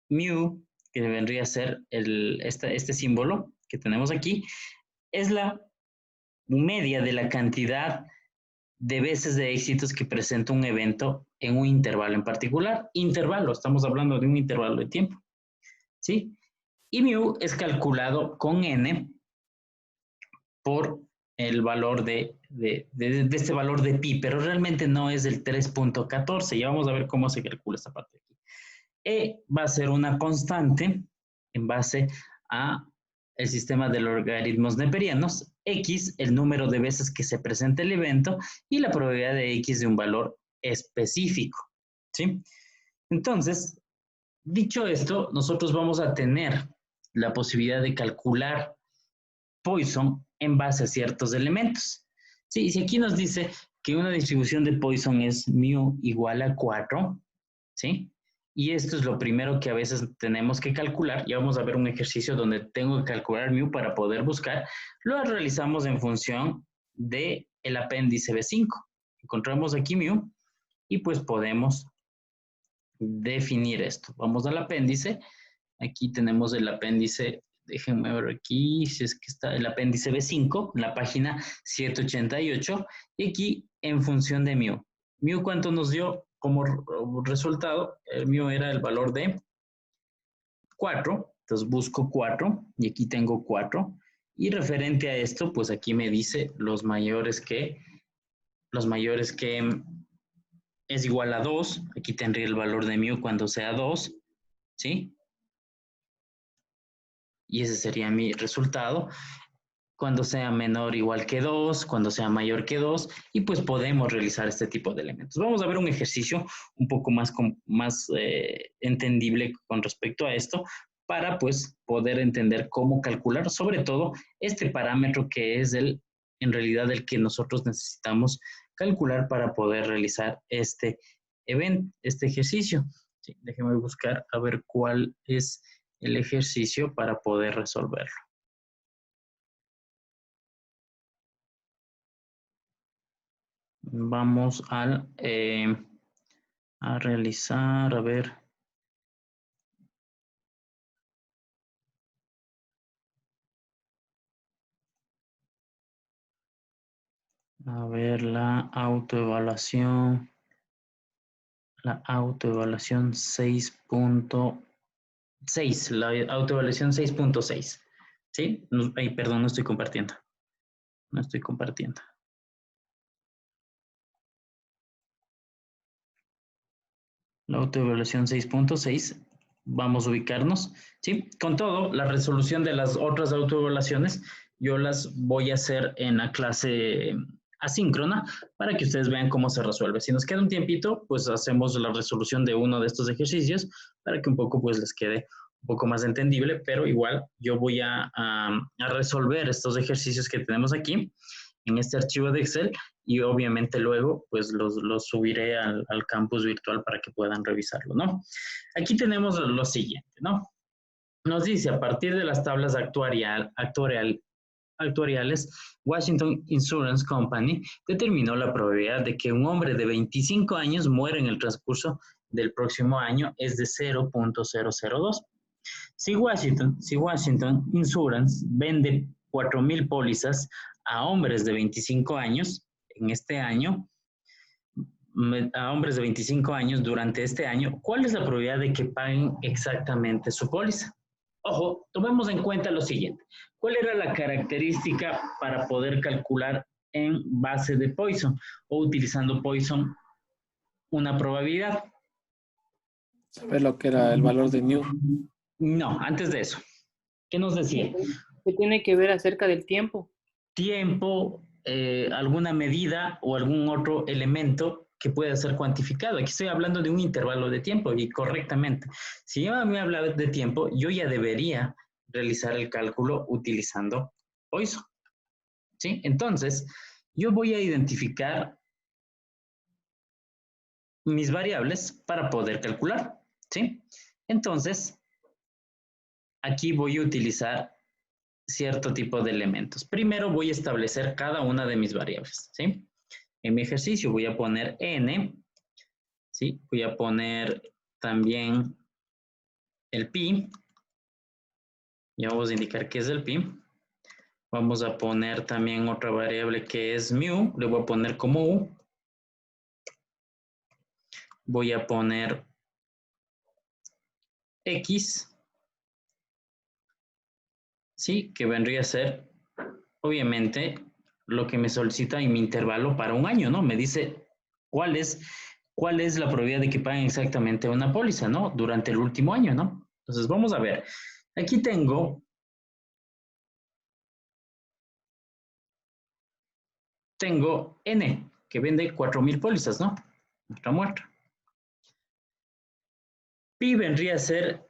A: mu, que vendría a ser este símbolo que tenemos aquí, es la media de la cantidad de veces de éxitos que presenta un evento en un intervalo en particular. Intervalo, estamos hablando de un intervalo de tiempo, ¿sí? Y mu es calculado con n por el valor de este valor de pi, pero realmente no es el 3.14. Ya vamos a ver cómo se calcula esta parte aquí. E va a ser una constante en base a el sistema de logaritmos neperianos, x, el número de veces que se presenta el evento, y la probabilidad de x de un valor específico, ¿sí? Entonces, dicho esto, nosotros vamos a tener la posibilidad de calcular Poisson en base a ciertos elementos. Sí, si aquí nos dice que una distribución de Poisson es mu igual a 4, ¿sí? Y esto es lo primero que a veces tenemos que calcular. Ya vamos a ver un ejercicio donde tengo que calcular mu para poder buscar. Lo realizamos en función del apéndice B5. Encontramos aquí mu y pues podemos definir esto. Vamos al apéndice. Aquí tenemos el apéndice, déjenme ver aquí, si es que está el apéndice B5, en la página 788, y aquí en función de mu. Mu, ¿cuánto nos dio como resultado? El mu era el valor de 4, entonces busco 4, y aquí tengo 4, y referente a esto, pues aquí me dice los mayores que es igual a 2, aquí tendría el valor de mu cuando sea 2, ¿sí? Y ese sería mi resultado. Cuando sea menor o igual que 2, cuando sea mayor que 2, y pues podemos realizar este tipo de elementos. Vamos a ver un ejercicio un poco más entendible con respecto a esto, para pues poder entender cómo calcular, sobre todo, este parámetro que es en realidad el que nosotros necesitamos calcular para poder realizar este ejercicio. Sí, déjenme buscar a ver cuál es el ejercicio para poder resolverlo. Vamos a realizar, a ver. A ver, la autoevaluación 6.6, la autoevaluación 6.6, ¿sí? Ay, perdón, no estoy compartiendo. No estoy compartiendo. La autoevaluación 6.6, vamos a ubicarnos, ¿sí? Con todo, la resolución de las otras autoevaluaciones, yo las voy a hacer en la clase asíncrona para que ustedes vean cómo se resuelve. Si nos queda un tiempito, pues hacemos la resolución de uno de estos ejercicios para que un poco pues les quede un poco más entendible, pero igual yo voy a resolver estos ejercicios que tenemos aquí en este archivo de Excel y obviamente luego pues los subiré al campus virtual para que puedan revisarlo, ¿no? Aquí tenemos lo siguiente, ¿no? Nos dice, a partir de las tablas actuariales, Washington Insurance Company determinó la probabilidad de que un hombre de 25 años muera en el transcurso del próximo año es de 0.002. Si Washington Insurance vende 4,000 pólizas a hombres de 25 años en este año, a hombres de 25 años durante este año, ¿cuál es la probabilidad de que paguen exactamente su póliza? Ojo, tomemos en cuenta lo siguiente. ¿Cuál era la característica para poder calcular en base de Poisson o utilizando Poisson una probabilidad?
C: Saber lo que era el valor de new.
A: No, antes de eso. ¿Qué nos decía?
F: ¿Qué tiene que ver acerca del tiempo?
A: Tiempo, alguna medida o algún otro elemento que pueda ser cuantificado. Aquí estoy hablando de un intervalo de tiempo y correctamente. Si yo me habla de tiempo, yo ya debería realizar el cálculo utilizando Poisson. ¿Sí? Entonces, yo voy a identificar mis variables para poder calcular. ¿Sí? Entonces, aquí voy a utilizar cierto tipo de elementos. Primero voy a establecer cada una de mis variables, ¿sí? En mi ejercicio voy a poner n, ¿sí? Voy a poner también el pi. Ya vamos a indicar qué es el pi. Vamos a poner también otra variable que es mu. Le voy a poner como u. Voy a poner x, ¿sí? Que vendría a ser, obviamente, lo que me solicita en mi intervalo para un año, ¿no? Me dice cuál es la probabilidad de que paguen exactamente una póliza, ¿no? Durante el último año, ¿no? Entonces, vamos a ver. Aquí tengo N, que vende 4,000 pólizas, ¿no? Nuestra muestra. Pi vendría a ser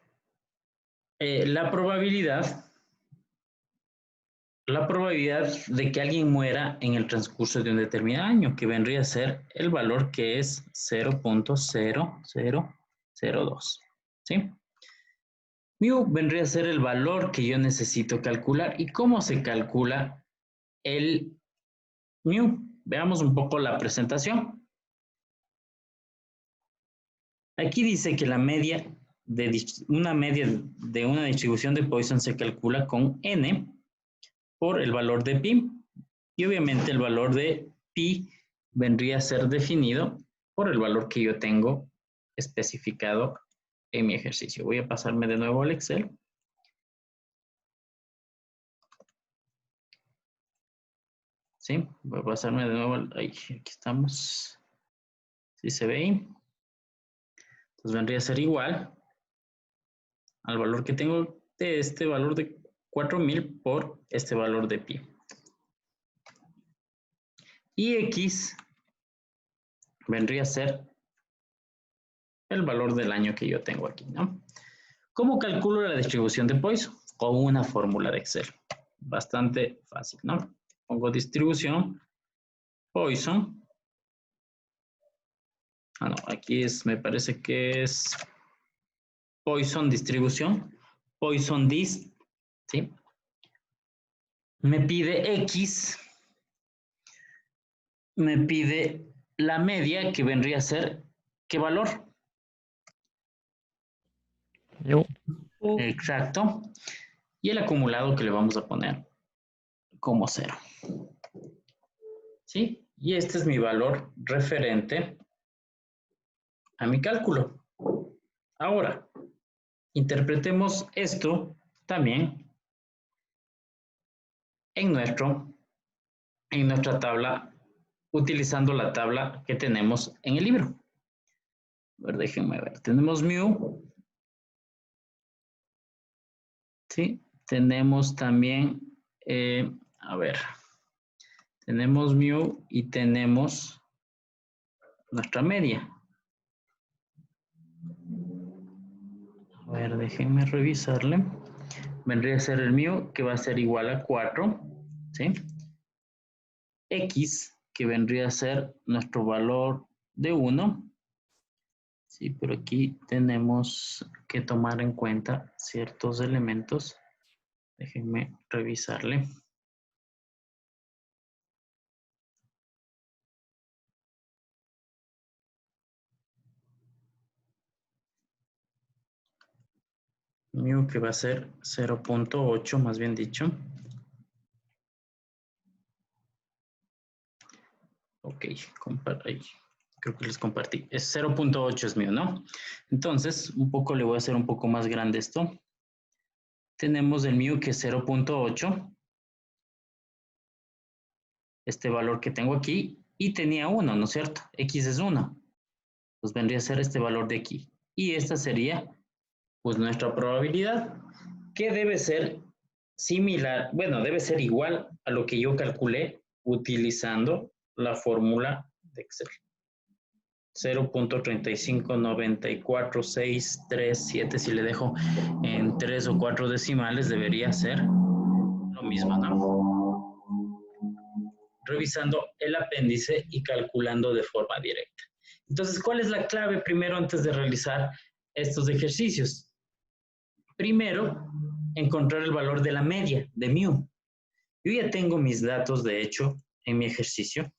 A: la probabilidad de que alguien muera en el transcurso de un determinado año, que vendría a ser el valor que es 0.0002, ¿sí? Mu vendría a ser el valor que yo necesito calcular. ¿Y cómo se calcula el mu? Veamos un poco la presentación. Aquí dice que la media de una distribución de Poisson se calcula con n por el valor de pi. Y obviamente el valor de pi vendría a ser definido por el valor que yo tengo especificado en mi ejercicio. Voy a pasarme de nuevo al Excel. ¿Sí? Voy a pasarme de nuevo al... Ahí, aquí estamos. ¿Sí se ve ahí? Entonces vendría a ser igual al valor que tengo de este valor de 4,000 por este valor de pi. Y x vendría a ser el valor del año que yo tengo aquí, ¿no? ¿Cómo calculo la distribución de Poisson? Con una fórmula de Excel. Bastante fácil, ¿no? Pongo distribución Poisson. Ah, no, aquí es, me parece que es Poisson distribución. Poisson dist, ¿sí? Me pide X. Me pide la media, que vendría a ser, ¿qué valor?
B: Yo.
A: Exacto. Y el acumulado que le vamos a poner como 0. ¿Sí? Y este es mi valor referente a mi cálculo. Ahora, interpretemos esto también en nuestra tabla, utilizando la tabla que tenemos en el libro. A ver, déjenme ver. Tenemos mu. ¿Sí? Tenemos también, a ver, tenemos mu y tenemos nuestra media. A ver, déjenme revisarle. Vendría a ser el mu, que va a ser igual a 4, ¿sí? X, que vendría a ser nuestro valor de 1. Sí, pero aquí tenemos que tomar en cuenta ciertos elementos. Déjenme revisarle. Mu, que va a ser 0.8, más bien dicho. Ok, compara ahí. Creo que les compartí. Es 0.8 es mío, ¿no? Entonces, un poco le voy a hacer un poco más grande esto. Tenemos el mío que es 0.8. Este valor que tengo aquí. Y tenía 1, ¿no es cierto? X es 1. Pues vendría a ser este valor de aquí. Y esta sería, pues, nuestra probabilidad, que debe ser similar, bueno, debe ser igual a lo que yo calculé utilizando la fórmula de Excel. 0.3594637, si le dejo en 3 o 4 decimales, debería ser lo mismo, ¿no? Revisando el apéndice y calculando de forma directa. Entonces, ¿cuál es la clave primero antes de realizar estos ejercicios? Primero, encontrar el valor de la media, de mu. Yo ya tengo mis datos, de hecho, en mi ejercicio,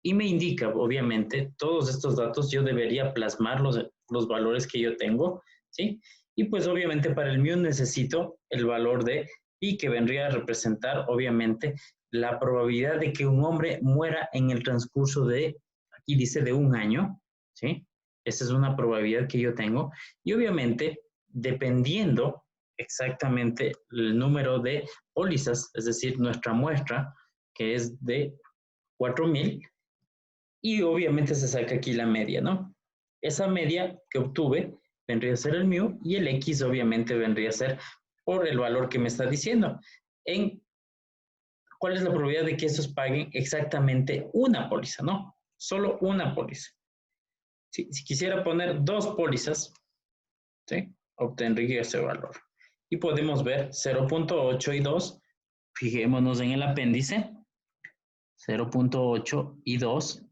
A: y me indica, obviamente, todos estos datos yo debería plasmar los valores que yo tengo, ¿sí? Y pues obviamente para el mu necesito el valor de pi, que vendría a representar, obviamente, la probabilidad de que un hombre muera en el transcurso de, aquí dice, de 1 año, ¿sí? Esa es una probabilidad que yo tengo. Y obviamente, dependiendo exactamente el número de pólizas, es decir, nuestra muestra, que es de 4,000, y obviamente se saca aquí la media, ¿no? Esa media que obtuve vendría a ser el mu, y el x obviamente vendría a ser por el valor que me está diciendo. ¿Cuál es la probabilidad de que estos paguen exactamente una póliza, no? Solo una póliza. Si quisiera poner 2 pólizas, ¿sí? Obtendría ese valor. Y podemos ver 0.8 y 2. Fijémonos en el apéndice. 0.8 y 2.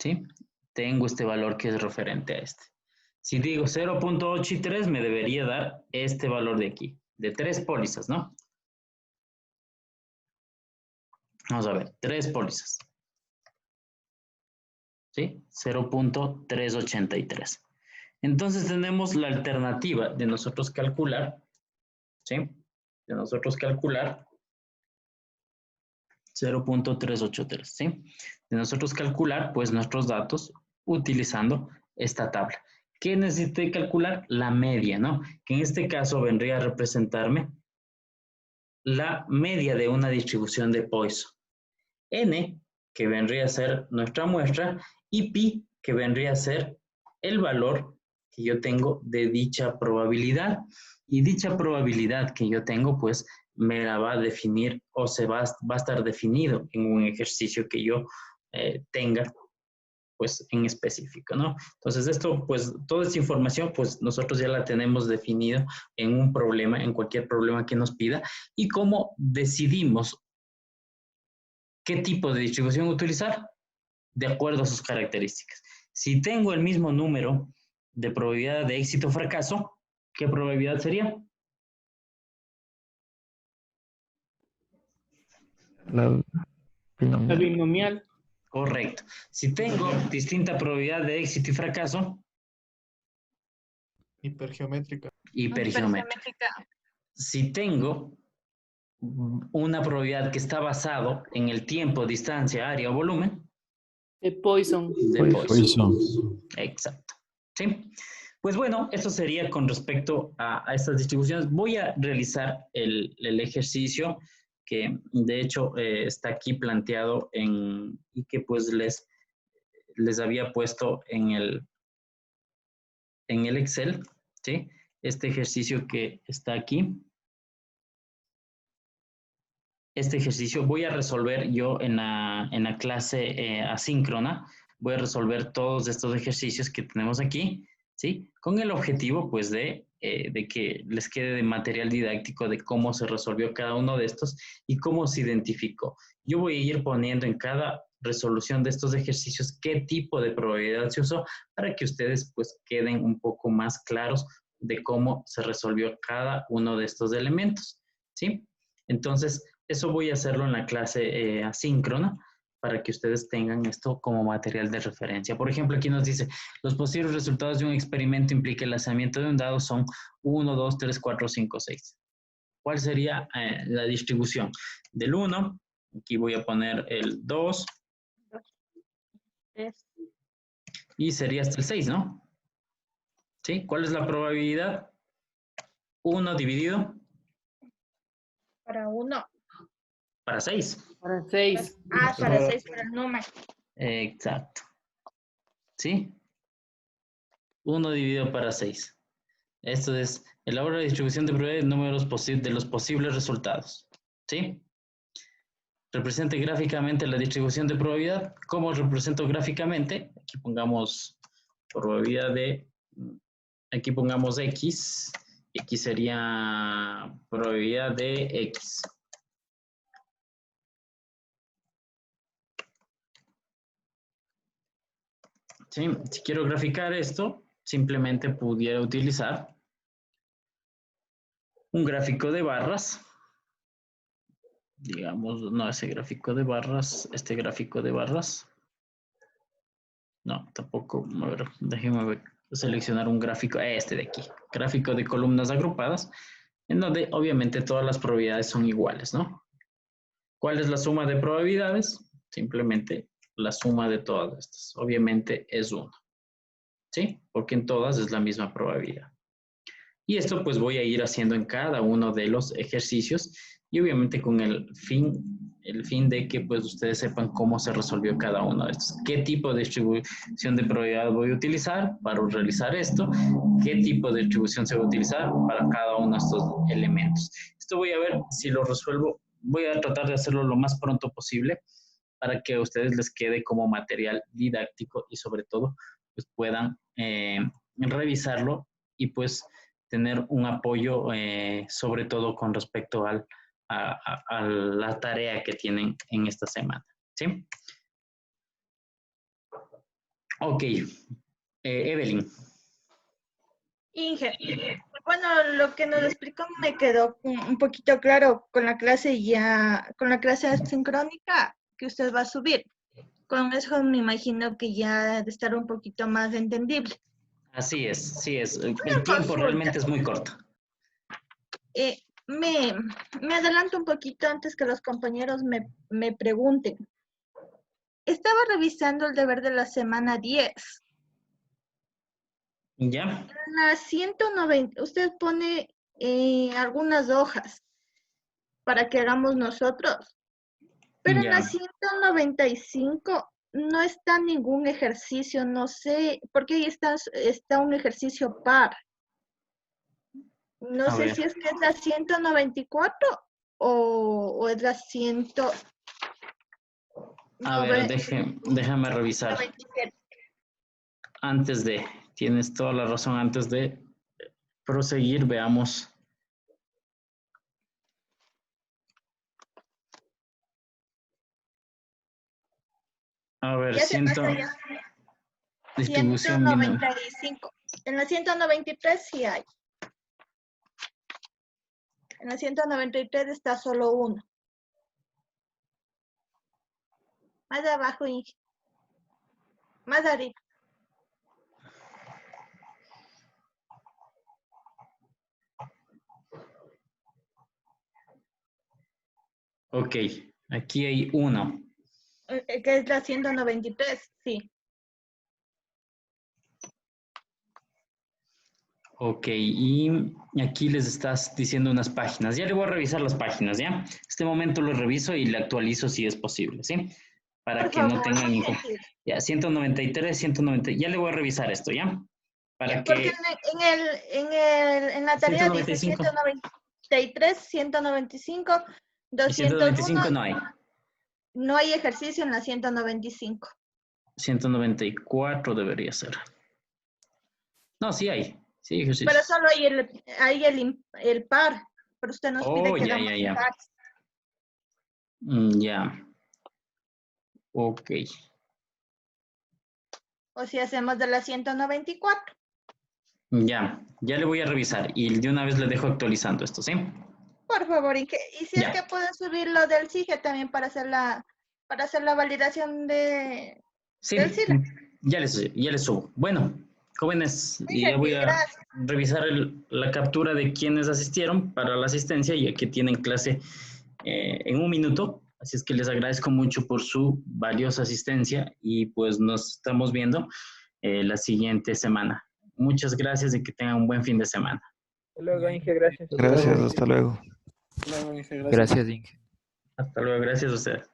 A: ¿Sí? Tengo este valor que es referente a este. Si digo 0.8 y 3, me debería dar este valor de aquí, de 3 pólizas, ¿no? Vamos a ver, 3 pólizas. ¿Sí? 0.383. Entonces tenemos la alternativa de nosotros calcular, ¿sí? De nosotros calcular 0.383, ¿sí? De nosotros calcular, pues, nuestros datos utilizando esta tabla. ¿Qué necesité calcular? La media, ¿no? Que en este caso vendría a representarme la media de una distribución de Poisson. N, que vendría a ser nuestra muestra, y pi, que vendría a ser el valor que yo tengo de dicha probabilidad. Y dicha probabilidad que yo tengo, pues, me la va a definir o va a estar definido en un ejercicio que yo tenga, pues, en específico, ¿no? Entonces, esto, pues, toda esta información, pues, nosotros ya la tenemos definido en un problema, en cualquier problema que nos pida, y cómo decidimos qué tipo de distribución utilizar de acuerdo a sus características. Si tengo el mismo número de probabilidad de éxito o fracaso, ¿qué probabilidad sería?
B: La
F: La
B: binomial.
F: binomial.
A: Correcto. Si tengo distinta probabilidad de éxito y fracaso,
I: Hipergeométrica.
A: hipergeométrica. Si tengo una probabilidad que está basado en el tiempo, distancia, área o volumen,
F: De Poisson.
A: de
B: Poisson.
A: Poisson. Exacto. ¿Sí? Pues bueno, esto sería con respecto a estas distribuciones. Voy a realizar el ejercicio que de hecho está aquí planteado y que pues les había puesto en el Excel, ¿sí? Este ejercicio que está aquí. Este ejercicio voy a resolver yo en la clase asíncrona. Voy a resolver todos estos ejercicios que tenemos aquí, ¿sí? Con el objetivo, pues, de que les quede de material didáctico de cómo se resolvió cada uno de estos y cómo se identificó. Yo voy a ir poniendo en cada resolución de estos ejercicios qué tipo de probabilidad se usó para que ustedes, pues, queden un poco más claros de cómo se resolvió cada uno de estos elementos, ¿sí? Entonces, eso voy a hacerlo en la clase asíncrona para que ustedes tengan esto como material de referencia. Por ejemplo, aquí nos dice, los posibles resultados de un experimento implica el lanzamiento de un dado son 1, 2, 3, 4, 5, 6. ¿Cuál sería la distribución? Del 1, aquí voy a poner el 2, y sería hasta el 6, ¿no? ¿Sí? ¿Cuál es la probabilidad? 1 dividido
G: Para 1.
A: para 6.
F: Para 6.
G: Para 6 para el número.
A: Exacto. ¿Sí? 1 dividido para 6. Esto es, elabora la distribución de probabilidades de números de los posibles resultados. ¿Sí? Represente gráficamente la distribución de probabilidad. ¿Cómo represento gráficamente? Aquí pongamos probabilidad de, aquí pongamos X, y aquí sería probabilidad de X. ¿Sí? Si quiero graficar esto, simplemente pudiera utilizar un gráfico de barras. Digamos, no ese gráfico de barras, este gráfico de barras. No, tampoco. A ver, déjenme ver, seleccionar un gráfico, este de aquí. Gráfico de columnas agrupadas, en donde obviamente todas las probabilidades son iguales, ¿no? ¿Cuál es la suma de probabilidades? Simplemente la suma de todas estas. Obviamente es 1. ¿Sí? Porque en todas es la misma probabilidad. Y esto pues voy a ir haciendo en cada uno de los ejercicios y obviamente con el fin de que pues ustedes sepan cómo se resolvió cada uno de estos. ¿Qué tipo de distribución de probabilidad voy a utilizar para realizar esto? ¿Qué tipo de distribución se va a utilizar para cada uno de estos elementos? Esto voy a ver si lo resuelvo. Voy a tratar de hacerlo lo más pronto posible para que a ustedes les quede como material didáctico y sobre todo pues puedan revisarlo y pues tener un apoyo sobre todo con respecto a la tarea que tienen en esta semana. ¿Sí? Ok. Evelyn.
G: Inge, bueno, lo que nos explicó me quedó un poquito claro con la clase asincrónica que usted va a subir. Con eso me imagino que ya ha de estar un poquito más entendible.
A: Así es, sí es. El
G: Una
A: tiempo
G: consulta.
A: realmente es muy corto.
G: Me adelanto un poquito antes que los compañeros me pregunten. Estaba revisando el deber de la semana 10.
A: ¿Ya?
G: En la 190, usted pone algunas hojas para que hagamos nosotros. Pero en la
A: Ya.
G: 195 no está ningún ejercicio, no sé, porque ahí está un ejercicio par. No
A: A
G: sé
A: ver.
G: si es que es la 194 o es la 100.
A: A ver, déjame revisar.
G: 97.
A: Antes de, tienes toda la razón, antes de proseguir, veamos. A ver,
G: Ya se pasa ya.
A: distribución binomial.
G: 195. En la 193 sí hay. En la 193 está solo uno. Más abajo, Inge. Más arriba.
A: Ok, aquí hay uno.
G: Que es la 193, sí.
A: Ok, y aquí les estás diciendo unas páginas. Ya le voy a revisar las páginas, ¿ya? Este momento lo reviso y le actualizo si es posible, ¿sí? Para
G: Por
A: que no
G: favor,
A: tengan ningún...
G: sí.
A: Ya, 193, 190. Ya le voy a revisar esto, ¿ya? Para
G: Ya, porque
A: que...
G: en la tarea dice
A: 195.
G: 193, 195,
A: Y
G: 201.
A: 195 no hay.
G: No hay ejercicio en la 195.
A: 194 debería ser. No, sí hay. Sí hay ejercicios.
G: Pero solo hay el par. Pero usted nos pide que hagamos
A: ya.
G: pares.
A: Ya. Ok.
G: O si hacemos de la 194.
A: Ya le voy a revisar y de una vez le dejo actualizando esto, ¿sí?
G: Por favor, y si
A: Ya.
G: es que pueden subir lo del SIGE también para hacer la validación del
A: Sí,
G: SILA.
A: ya les subo. Bueno, jóvenes, y ya
G: Dije
A: voy
G: que
A: a
G: gracias.
A: revisar la captura de quienes asistieron para la asistencia y aquí tienen clase en un minuto. Así es que les agradezco mucho por su valiosa asistencia y pues nos estamos viendo la siguiente semana. Muchas gracias y que tengan un buen fin de semana.
H: Hasta luego, Inge, gracias.
B: Gracias, hasta luego.
C: Luego, Inge,
I: Gracias, Inge.
A: Hasta luego, gracias a ustedes.